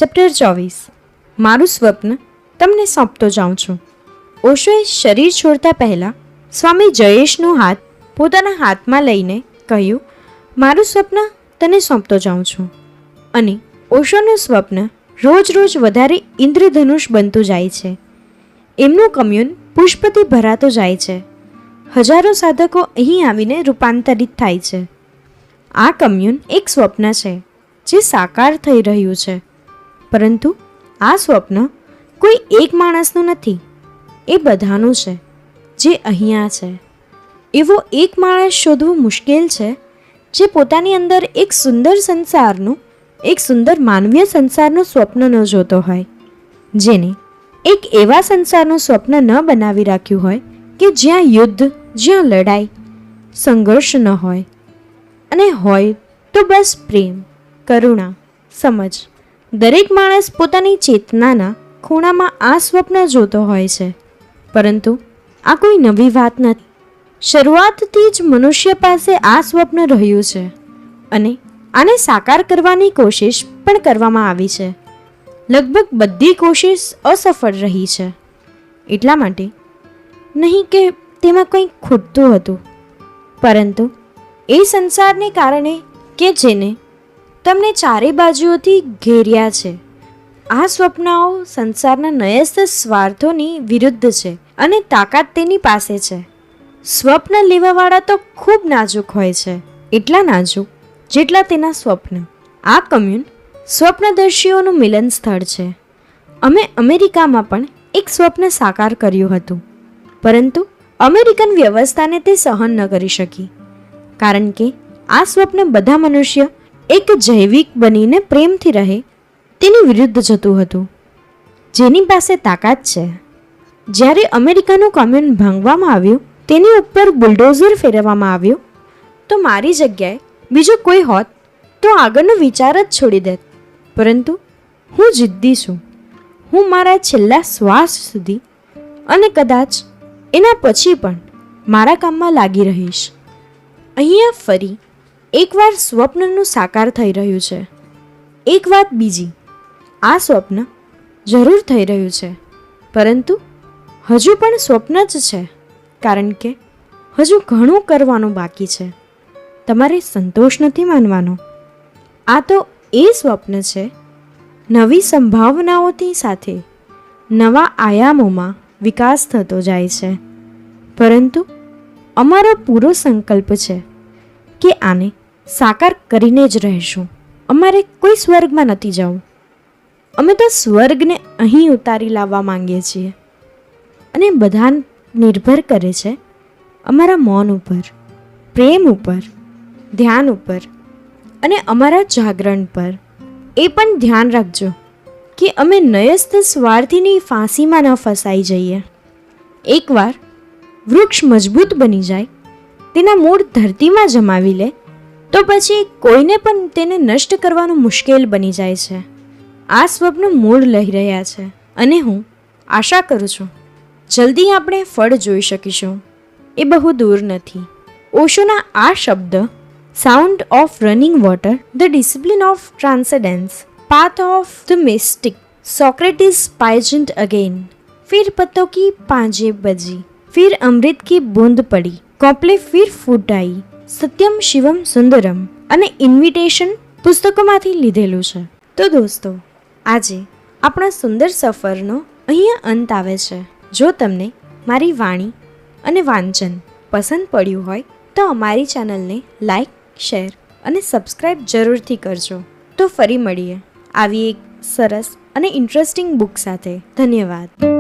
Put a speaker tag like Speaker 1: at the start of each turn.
Speaker 1: Chapter 24 મારું સ્વપ્ન તમને સોંપતો જાઉં છું. ઓશોએ શરીર છોડતા પહેલાં સ્વામી જયેશનો હાથ પોતાના હાથમાં લઈને કહ્યું, મારું સ્વપ્ન તને સોંપતો જાઉં છું. અને ઓશોનું સ્વપ્ન રોજ રોજ વધારે ઇન્દ્રધનુષ બનતું જાય છે. એમનું કમ્યુન પુષ્પથી ભરાતો જાય છે. હજારો સાધકો અહીં આવીને રૂપાંતરિત થાય છે. આ કમ્યુન એક સ્વપ્ન છે જે સાકાર થઈ રહ્યું છે. પરંતુ આ સ્વપ્ન કોઈ એક માણસનું નથી, એ બધાનું છે જે અહીંયા છે. એવો એક માણસ શોધવું મુશ્કેલ છે જે પોતાની અંદર એક સુંદર સંસારનું, એક સુંદર માનવીય સંસારનું સ્વપ્ન ન જોતો હોય, જેને એક એવા સંસારનું સ્વપ્ન ન બનાવી રાખ્યું હોય કે જ્યાં યુદ્ધ, જ્યાં લડાઈ, સંઘર્ષ ન હોય, અને હોય તો બસ પ્રેમ, કરુણા, સમજ. દરેક માણસ પોતાની ચેતનાના ખૂણામાં આ સ્વપ્ન જોતો હોય છે. પરંતુ આ કોઈ નવી વાત નથી. શરૂઆતથી જ મનુષ્ય પાસે આ સ્વપ્ન રહ્યું છે અને આને સાકાર કરવાની કોશિશ પણ કરવામાં આવી છે. લગભગ બધી કોશિશ અસફળ રહી છે. એટલા માટે નહીં કે તેમાં કંઈ ખૂટતું હતું, પરંતુ એ સંસારને કારણે કે જેને તમને ચારે બાજુઓથી ઘેર્યા છે. આ સ્વપ્નાઓ સંસારના નયસ્ત સ્વાર્થોની વિરુદ્ધ છે અને તાકાત તેની પાસે છે. સ્વપ્ન લેવાવાળા તો ખૂબ નાજુક હોય છે, એટલા નાજુક જેટલા તેના સ્વપ્ન. આ કમ્યુન સ્વપ્નદર્શીઓનું મિલન સ્થળ છે. અમે અમેરિકામાં પણ એક સ્વપ્ન સાકાર કર્યું હતું, પરંતુ અમેરિકન વ્યવસ્થાને તે સહન ન કરી શકી, કારણ કે આ સ્વપ્ન બધા મનુષ્ય એક જૈવિક બનીને પ્રેમથી રહે તેની વિરુદ્ધ જતું હતું, જેની પાસે તાકાત છે. જ્યારે અમેરિકાનું કમ્યુન ભાંગવામાં આવ્યું, તેની ઉપર બુલડોઝર ફેરવવામાં આવ્યું, તો મારી જગ્યાએ બીજો કોઈ હોત તો આગળનો વિચાર જ છોડી દેત. પરંતુ હું જિદ્દી છું. હું મારા છેલ્લા શ્વાસ સુધી અને કદાચ એના પછી પણ મારા કામમાં લાગી રહીશ. અહીંયા ફરી એકવાર સ્વપ્નનું સાકાર થઈ રહ્યું છે. એક વાત બીજી, આ સ્વપ્ન જરૂર થઈ રહ્યું છે, પરંતુ હજુ પણ સ્વપ્ન જ છે, કારણ કે હજુ ઘણું કરવાનું બાકી છે. તમારે સંતોષ નથી માનવાનો. આ તો એ સ્વપ્ન છે નવી સંભાવનાઓથી સાથે નવા આયામોમાં વિકાસ થતો જાય છે. પરંતુ અમારો પૂરો સંકલ્પ છે કે આને સાકાર કરીને જ રહેશું. અમારે કોઈ સ્વર્ગમાં નથી જવું. અમે તો સ્વર્ગને અહીં ઉતારી લાવવા માંગીએ છીએ. અને બધા નિર્ભર કરે છે અમારા મૌન ઉપર, પ્રેમ ઉપર, ધ્યાન ઉપર અને અમારા જાગરણ પર. એ પણ ધ્યાન રાખજો કે અમે નયસ્ત સ્વાર્થીની ફાંસીમાં ન ફસાઈ જઈએ. એકવાર વૃક્ષ મજબૂત બની જાય, તેના મૂળ ધરતીમાં જમાવી લે, તો પછી કોઈને પણ તેને નષ્ટ કરવાનું મુશ્કેલ બની જાય છે. આ સ્વપ્ન મૂળ લઈ રહ્યા છે અને હું આશા કરું છું જલ્દી આપણે ફળ જોઈ શકીશું. એ બહુ દૂર નથી. ઓશોના આ શબ્દ, sound of running water, the discipline of transcendence, path of the mystic, Socrates poisoned again, फिर पत्तों की पांजे बजी, फिर अमृत की बूंद पड़ी, कॉपले फिर फूट आई, सत्यम शिवम सुंदरम અને ઇન્વિટેશન પુસ્તકોમાંથી લીધેલું છે. તો દોસ્તો, આજે આપણા સુંદર સફરનો અહીંયા અંત આવે છે. જો તમને મારી વાણી અને વાંચન પસંદ પડ્યું હોય તો અમારી ચેનલને લાઈક, શેર અને સબસ્ક્રાઈબ જરૂરથી કરજો. તો ફરી મળીએ આવી એક સરસ અને ઇન્ટરેસ્ટિંગ બુક સાથે. ધન્યવાદ.